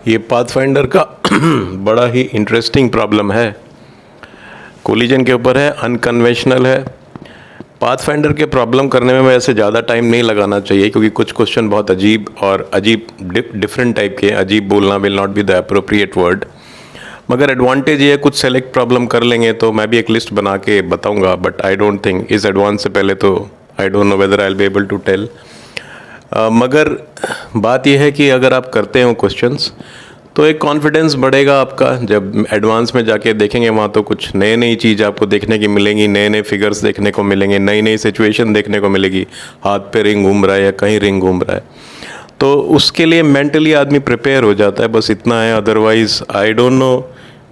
ये पाथफाइंडर का बड़ा ही इंटरेस्टिंग प्रॉब्लम है। कोलिजन के ऊपर है, अनकन्वेंशनल है। पाथफाइंडर के प्रॉब्लम करने में वैसे ज़्यादा टाइम नहीं लगाना चाहिए, क्योंकि कुछ क्वेश्चन बहुत अजीब डिफरेंट टाइप के, अजीब बोलना will not be the appropriate word. मगर एडवांटेज ये है, कुछ सेलेक्ट प्रॉब्लम कर लेंगे तो मैं भी एक लिस्ट बना के बताऊंगा, बट आई डोंट थिंक इस एडवांस से पहले तो I don't know whether I will be able to tell. मगर बात यह है कि अगर आप करते हो क्वेश्चंस तो एक कॉन्फिडेंस बढ़ेगा आपका। जब एडवांस में जाके देखेंगे वहाँ तो कुछ नए नई चीज़ आपको देखने की मिलेंगी, नए नए फिगर्स देखने को मिलेंगे, नई नई सिचुएशन देखने को मिलेगी, हाथ पे रिंग घूम रहा है या कहीं रिंग घूम रहा है, तो उसके लिए मेंटली आदमी प्रिपेयर हो जाता है, बस इतना है। अदरवाइज आई डोंट नो,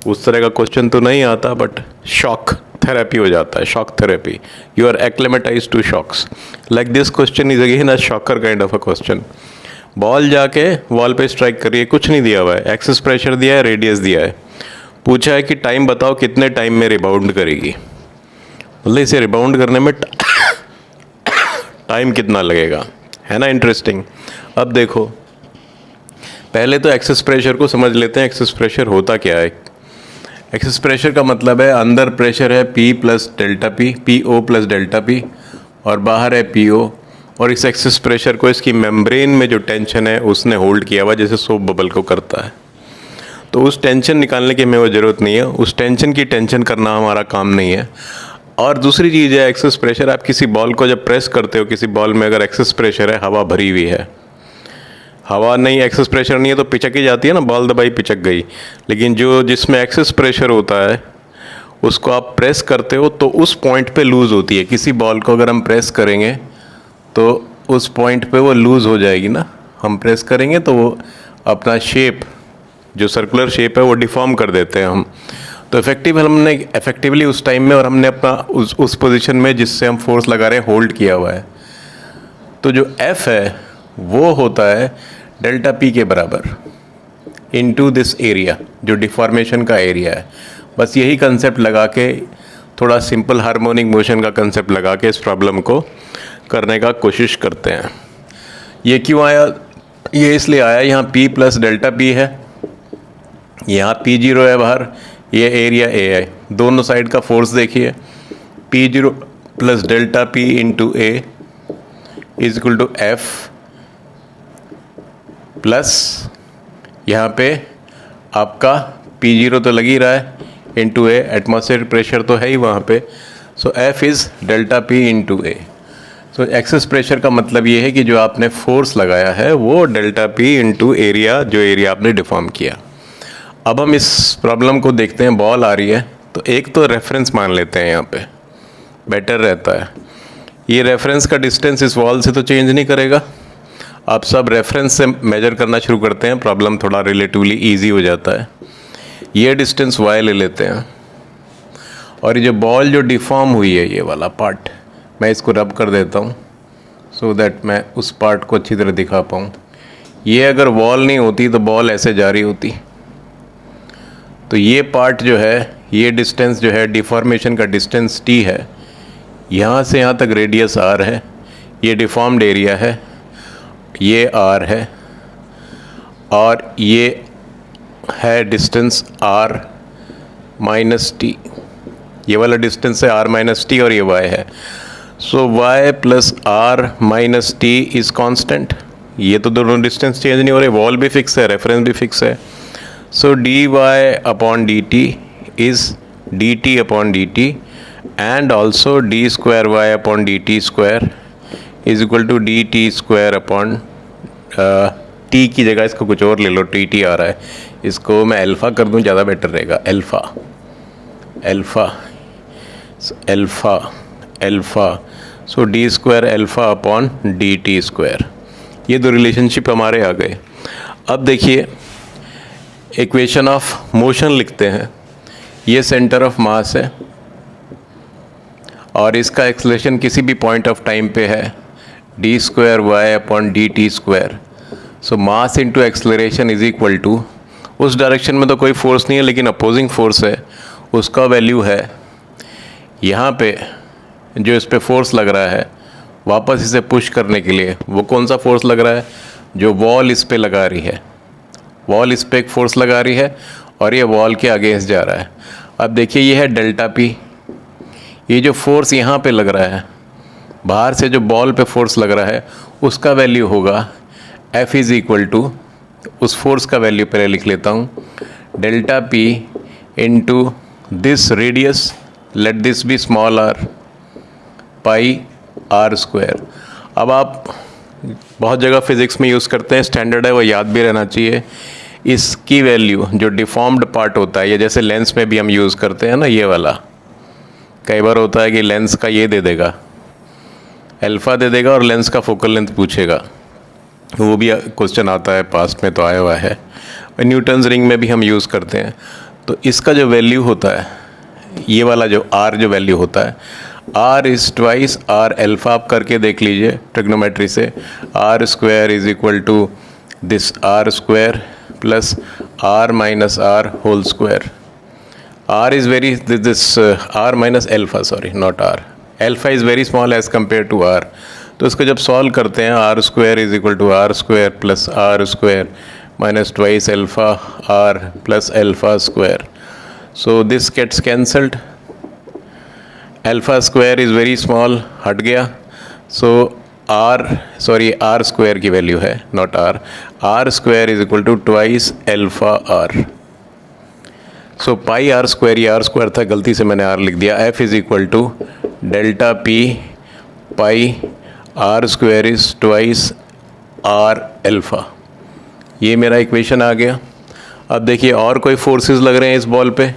उस तरह का क्वेश्चन तो नहीं आता, बट शॉक थेरेपी हो जाता है, shock therapy. You are acclimatize to shocks. Like this question is again a shocker kind of a question. Ball जाके वॉल पे स्ट्राइक करिए, कुछ नहीं दिया हुआ है, एक्सेस प्रेशर दिया है, रेडियस दिया है, पूछा है कि टाइम बताओ कितने टाइम में रिबाउंड करेगी। मतलब इसे रिबाउंड करने में टाइम कितना लगेगा, है ना इंटरेस्टिंग। अब देखो, पहले तो एक्सेस प्रेशर को समझ लेते हैं। एक्सेस प्रेशर होता क्या है? एक्सेस प्रेशर का मतलब है अंदर प्रेशर है P plus delta P, PO plus delta P, और बाहर है PO। और इस एक्सेस प्रेशर को इसकी मेम्ब्रेन में जो टेंशन है उसने होल्ड किया हुआ, जैसे सोप बबल को करता है। तो उस टेंशन निकालने की हमें वो ज़रूरत नहीं है, उस टेंशन की टेंशन करना हमारा काम नहीं है। और दूसरी चीज़ है एक्सेस प्रेशर। आप किसी बॉल को जब प्रेस करते हो, किसी बॉल में अगर एक्सेस प्रेशर है, हवा भरी हुई है, हवा नहीं, एक्सेस प्रेशर नहीं है तो पिचक ही जाती है ना, बॉल दबाई पिचक गई। लेकिन जिसमें एक्सेस प्रेशर होता है उसको आप प्रेस करते हो तो उस पॉइंट पे लूज़ होती है। किसी बॉल को अगर हम प्रेस करेंगे तो उस पॉइंट पे वो लूज़ हो जाएगी ना। हम प्रेस करेंगे तो वो अपना शेप, जो सर्कुलर शेप है, वो डिफॉर्म कर देते हैं हम। तो इफेक्टिवली उस टाइम में, और हमने अपना उस पोजीशन में जिससे हम फोर्स लगा रहे हैं होल्ड किया हुआ है। तो जो F है वो होता है डेल्टा P के बराबर इनटू दिस एरिया, जो डिफॉर्मेशन का एरिया है। बस यही कंसेप्ट लगा के, थोड़ा सिंपल हार्मोनिक मोशन का कंसेप्ट लगा के इस प्रॉब्लम को करने का कोशिश करते हैं। ये क्यों आया? ये इसलिए आया, यहाँ P प्लस डेल्टा P है, यहाँ P0 है बाहर, ये एरिया A है। दोनों साइड का फोर्स देखिए, P0 plus delta P into A is equal to F plus यहाँ पे आपका P0 तो लग ही रहा है, इंटू A, एटमॉस्फेरिक प्रेशर तो है ही वहाँ पे। सो F is delta P into A। So excess pressure का मतलब ये है कि जो आपने फोर्स लगाया है वो डेल्टा P इंटू एरिया, जो एरिया आपने डिफॉर्म किया। अब हम इस प्रॉब्लम को देखते हैं। बॉल आ रही है तो एक तो रेफरेंस मान लेते हैं, यहाँ पे बेटर रहता है। ये रेफरेंस का डिस्टेंस इस वॉल से तो चेंज नहीं करेगा। आप सब रेफरेंस से मेजर करना शुरू करते हैं, प्रॉब्लम थोड़ा रिलेटिवली ईजी हो जाता है। ये डिस्टेंस y ले लेते हैं, और ये जो बॉल जो डिफॉर्म हुई है, ये वाला पार्ट, मैं इसको रब कर देता हूँ सो दैट मैं उस पार्ट को अच्छी तरह दिखा पाऊँ। ये अगर वॉल नहीं होती तो बॉल ऐसे जा रही होती। तो ये पार्ट जो है, ये डिस्टेंस जो है, डिफॉर्मेशन का डिस्टेंस t है, यहाँ से यहाँ तक रेडियस r है, ये डिफॉर्म्ड एरिया है, ये r है, और ये है डिस्टेंस r माइनस टी। ये वाला डिस्टेंस है r माइनस टी, और ये y है। सो y plus r minus T is constant. ये तो दोनों डिस्टेंस चेंज नहीं हो रहे, वॉल भी फिक्स है, रेफरेंस भी फिक्स है। So dy upon dt is dt upon dt, and also d square y upon dt square is equal to dt square upon t की जगह इसको कुछ और ले लो, टी आ रहा है, इसको मैं अल्फ़ा कर दूं, ज़्यादा बेटर रहेगा। Alpha alpha alpha alpha, so D square alpha upon D T square. ये दो रिलेशनशिप हमारे आ गए। अब देखिए, इक्वेशन ऑफ मोशन लिखते हैं। ये सेंटर ऑफ मास है और इसका एक्सेलरेशन किसी भी पॉइंट ऑफ टाइम पे है, D square Y upon D T square. So mass into acceleration is equal to, उस डायरेक्शन में तो कोई फोर्स नहीं है लेकिन अपोजिंग फोर्स है, उसका वैल्यू है यहाँ पे जो इस पे फोर्स लग रहा है वापस इसे पुश करने के लिए। वो कौन सा फोर्स लग रहा है? जो वॉल इस पे लगा रही है, वॉल इस पे एक फोर्स लगा रही है और ये वॉल के अगेंस्ट जा रहा है। अब देखिए ये है डेल्टा पी, ये जो फोर्स यहाँ पे लग रहा है, बाहर से जो बॉल पे फोर्स लग रहा है उसका वैल्यू होगा F इज़ इक्वल टू, उस फोर्स का वैल्यू पहले लिख लेता हूँ, delta P into this radius, let this be small R, pi R square. अब आप बहुत जगह फिज़िक्स में यूज़ करते हैं, स्टैंडर्ड है वो याद भी रहना चाहिए। इसकी वैल्यू जो डिफॉर्म्ड पार्ट होता है, या जैसे लेंस में भी हम यूज़ करते हैं ना, ये वाला कई बार होता है कि लेंस का ये दे देगा, अल्फ़ा दे देगा और लेंस का फोकल लेंथ पूछेगा, वो भी क्वेश्चन आता है, पास्ट में तो आया हुआ है। न्यूटन्स रिंग में भी हम यूज़ करते हैं। तो इसका जो वैल्यू होता है, ये वाला जो आर जो वैल्यू होता है, R is twice R alpha, आप करके देख लीजिए ट्रिग्नोमेट्री से, R square is equal to this R square plus R minus R whole square. R is very this R minus alpha, sorry not R, alpha is very small as compare to R. तो इसको जब solve करते हैं, R square is equal to R square plus R square minus twice alpha R plus alpha square. So this gets cancelled, alpha square is very small, हट गया। So R square की value है, not R square is equal to twice alpha R. So pi R square, ये R square था, गलती से मैंने R लिख दिया। F is equal to delta P pi R square is twice R alpha. ये मेरा इक्वेशन आ गया। अब देखिए और कोई फोर्सेस लग रहे हैं इस बॉल पे,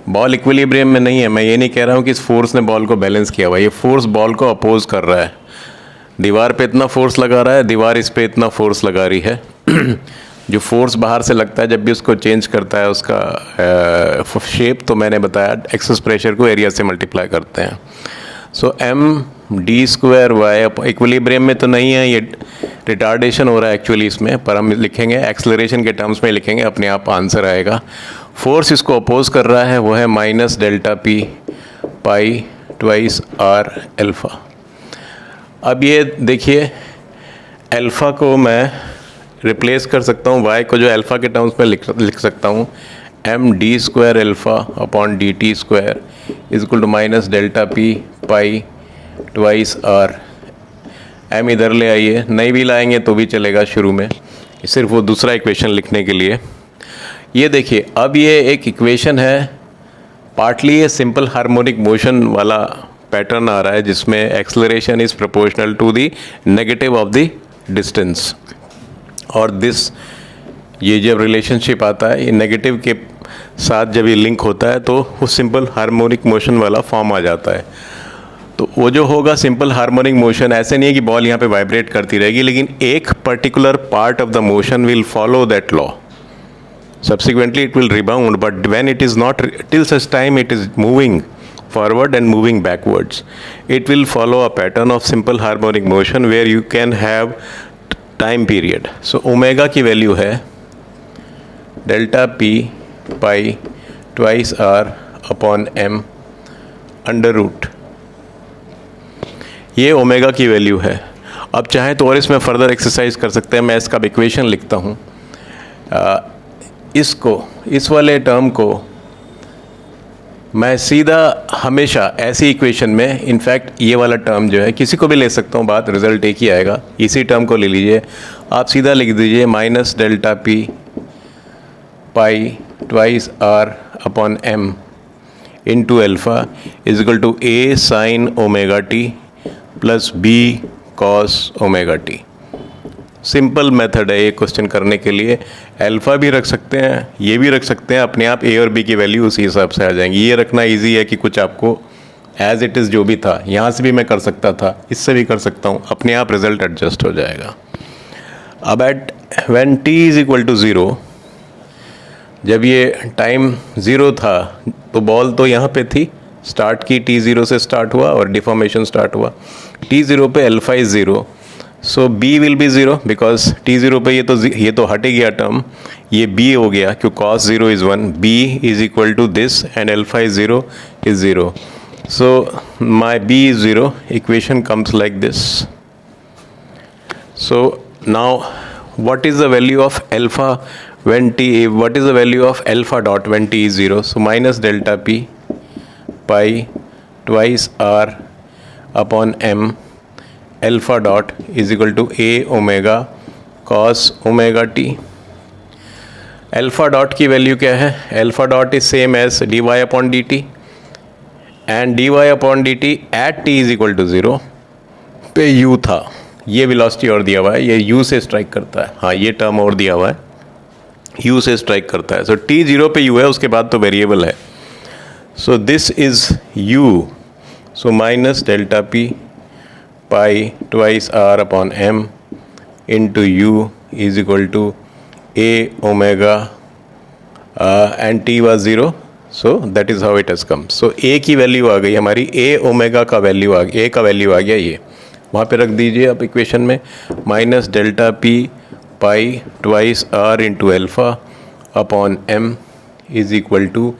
बॉल इक्विलिब्रियम में नहीं है। मैं ये नहीं कह रहा हूँ कि इस फोर्स ने बॉल को बैलेंस किया हुआ, ये फोर्स बॉल को अपोज कर रहा है। दीवार पे इतना फोर्स लगा रहा है, दीवार इस पे इतना फोर्स लगा रही है। जो फोर्स बाहर से लगता है जब भी उसको चेंज करता है उसका शेप, तो मैंने बताया एक्सेस प्रेशर को एरिया से मल्टीप्लाई करते हैं। So M D square Y, equilibrium में तो नहीं है, ये रिटार्डेशन हो रहा है एक्चुअली इसमें, पर हम लिखेंगे एक्सेलरेशन के टर्म्स में लिखेंगे, अपने आप आंसर आएगा। फोर्स इसको अपोज कर रहा है वो है minus delta P pi twice R alpha. अब ये देखिए अल्फ़ा को मैं रिप्लेस कर सकता हूँ, वाई को जो अल्फ़ा के टर्म्स में लिख सकता हूँ, M D square alpha upon D T square is equal to minus delta P pi twice R. M इधर ले आइए, नहीं भी लाएंगे तो भी चलेगा शुरू में, सिर्फ वो दूसरा इक्वेशन लिखने के लिए। ये देखिए अब ये एक इक्वेशन है, पार्टली ये सिंपल हार्मोनिक मोशन वाला पैटर्न आ रहा है जिसमें acceleration is proportional to the negative of the distance, और दिस ये जब रिलेशनशिप आता है, ये नेगेटिव के साथ जब ये लिंक होता है तो वो सिंपल हार्मोनिक मोशन वाला फॉर्म आ जाता है। तो वो जो होगा सिंपल हार्मोनिक मोशन, ऐसे नहीं है कि बॉल यहाँ पे वाइब्रेट करती रहेगी, लेकिन एक particular part of the motion will follow that law, subsequently it will rebound, but when it is not, till such time it is moving forward and moving backwards, it will follow a pattern of simple harmonic motion where you can have time period. So omega की value है delta p pi twice r upon m under root, ये omega की value है। अब चाहे तो और इसमें फर्दर एक्सरसाइज कर सकते हैं, मैं इसका इक्वेशन लिखता हूँ। इसको, इस वाले टर्म को मैं सीधा हमेशा ऐसी इक्वेशन में, इनफैक्ट ये वाला टर्म जो है किसी को भी ले सकता हूँ, बात रिजल्ट एक ही आएगा। इसी टर्म को ले लीजिए, आप सीधा लिख दीजिए minus delta P pi twice R upon M into alpha is equal to A sine omega T plus B cos omega T. Simple method है ये क्वेश्चन करने के लिए। अल्फ़ा भी रख सकते हैं, ये भी रख सकते हैं, अपने आप ए और बी की वैल्यू उसी हिसाब से आ जाएंगी। ये रखना इजी है कि कुछ आपको एज इट इज़ जो भी था, यहाँ से भी मैं कर सकता था, इससे भी कर सकता हूँ, अपने आप रिजल्ट एडजस्ट हो जाएगा। अब at when t is equal to 0, जब ये टाइम 0 था तो बॉल तो यहाँ पे थी, स्टार्ट की t0 से स्टार्ट हुआ और डिफॉर्मेशन स्टार्ट हुआ। t0 पे alpha is 0, so b will be 0 because t0 पे ये तो हट ही गया टर्म, ये b हो गया क्यों cos 0 is 1, b is equal to this and alpha is 0 is 0, so my b is 0, equation comes like this. So now what is the value of alpha when t, what is the value of alpha dot when t is 0? So minus delta p pi twice r upon m alpha dot is equal to a omega cos omega t. Alpha dot की value क्या है? Alpha dot is same as D Y upon D T, and D Y upon D T at T is equal to 0 पे you था. ये velocity और दिया हुआ है, ये यू से स्ट्राइक करता है. हाँ, ये टर्म और दिया हुआ है, यू से स्ट्राइक करता है. सो टी 0 पे यू है, उसके बाद तो वेरिएबल है. So this is U. So minus delta P pi twice R upon M into U is equal to a omega and t was 0, so that is how it has come. So a की value आ गई हमारी, a omega का value आ गया, a का value आ गया, ये वहाँ पे रख दीजिए आप इक्वेशन में. Minus delta P pi twice R into alpha upon M is equal to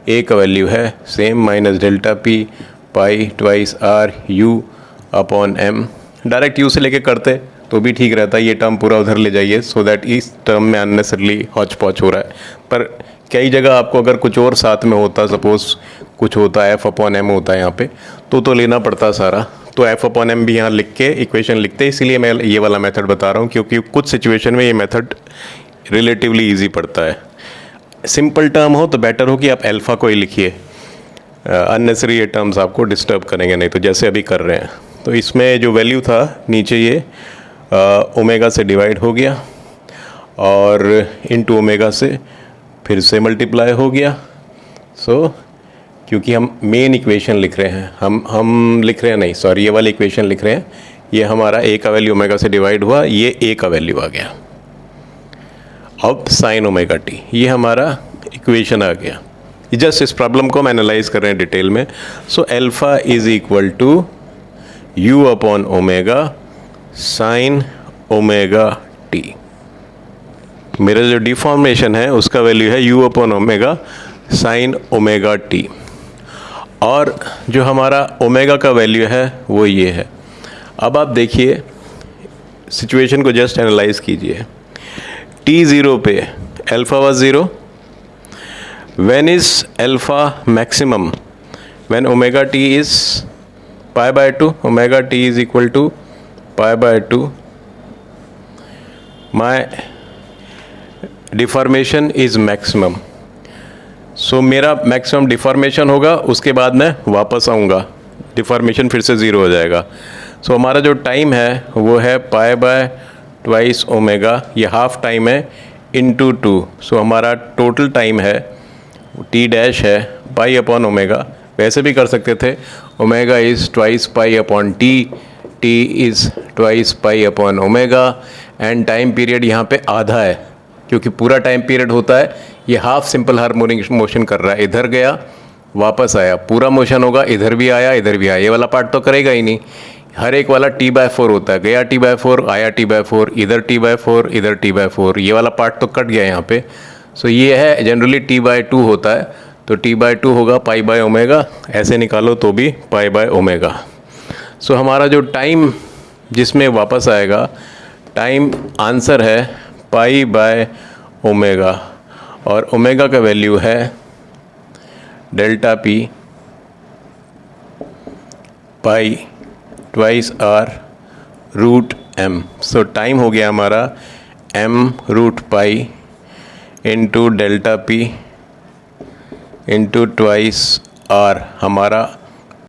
a का वैल्यू है same minus delta P pi twice R U upon M. Direct U से लेके करते तो भी ठीक रहता है, ये टर्म पूरा उधर ले जाइए सो दैट इस टर्म में अननेसरली हॉच पॉच हो रहा है. पर कई जगह आपको अगर कुछ और साथ में होता, सपोज कुछ होता है एफ अपॉन एम होता है यहाँ पे, तो लेना पड़ता सारा. तो एफ अपॉन एम भी यहाँ लिख के इक्वेशन लिखते, इसीलिए मैं ये वाला मेथड बता रहा हूँ क्योंकि कुछ सिचुएशन में ये मेथड रिलेटिवली ईजी पड़ता है. सिंपल टर्म हो तो बेटर हो कि आप एल्फ़ा को ही लिखिए, अननेसरी ये टर्म्स आपको डिस्टर्ब करेंगे नहीं, तो जैसे अभी कर रहे हैं. तो इसमें जो वैल्यू था नीचे ये ओमेगा से डिवाइड हो गया और इनटू ओमेगा से फिर से मल्टीप्लाई हो गया. सो क्योंकि हम मेन इक्वेशन लिख रहे हैं, हम लिख रहे हैं नहीं, सॉरी, ये वाली इक्वेशन लिख रहे हैं. ये हमारा ए का वैल्यू ओमेगा से डिवाइड हुआ, ये ए का वैल्यू आ गया. अब साइन ओमेगा टी, ये हमारा इक्वेशन आ गया. जस्ट इस प्रॉब्लम को हम एनालाइज कर रहे हैं डिटेल में. So alpha is equal to U upon omega sine omega T. मेरा जो डिफॉर्मेशन है उसका वैल्यू है U upon omega sine omega T, और जो हमारा ओमेगा का वैल्यू है वो ये है. अब आप देखिए सिचुएशन को जस्ट एनालाइज कीजिए. टी 0 पे alpha was 0. When is alpha maximum? When omega T is pi by 2. Omega T is equal to pi by 2. My deformation is maximum. So मेरा मैक्सिमम डिफॉर्मेशन होगा, उसके बाद मैं वापस आऊँगा, डिफॉर्मेशन फिर से 0 हो जाएगा. सो हमारा जो टाइम है वो है पाई बाय ट्वाइस ओमेगा, ये हाफ टाइम है, इंटू 2. सो हमारा टोटल टाइम है टी डैश है पाई अपॉन ओमेगा. वैसे भी कर सकते थे, omega is twice pi upon T, T is twice pi upon omega, and time period यहाँ पे आधा है क्योंकि पूरा टाइम पीरियड होता है. ये हाफ सिंपल हार्मोनिक मोशन कर रहा है, इधर गया वापस आया, पूरा मोशन होगा, इधर भी आया इधर भी आया. ये वाला पार्ट तो करेगा ही नहीं. हर एक वाला t/4 होता है, गया t/4 आया t/4, इधर t/4 इधर t/4, ये वाला पार्ट तो कट गया यहाँ पे. सो ये है जनरली t/2 होता है, तो t/2 होगा पाई बाय ओमेगा, ऐसे निकालो तो भी पाई बाय ओमेगा. सो हमारा जो टाइम जिसमें वापस आएगा, टाइम आंसर है पाई बाय ओमेगा, और ओमेगा का वैल्यू है delta P pi twice R root M. So time हो गया हमारा m root pi into delta P into twice R, हमारा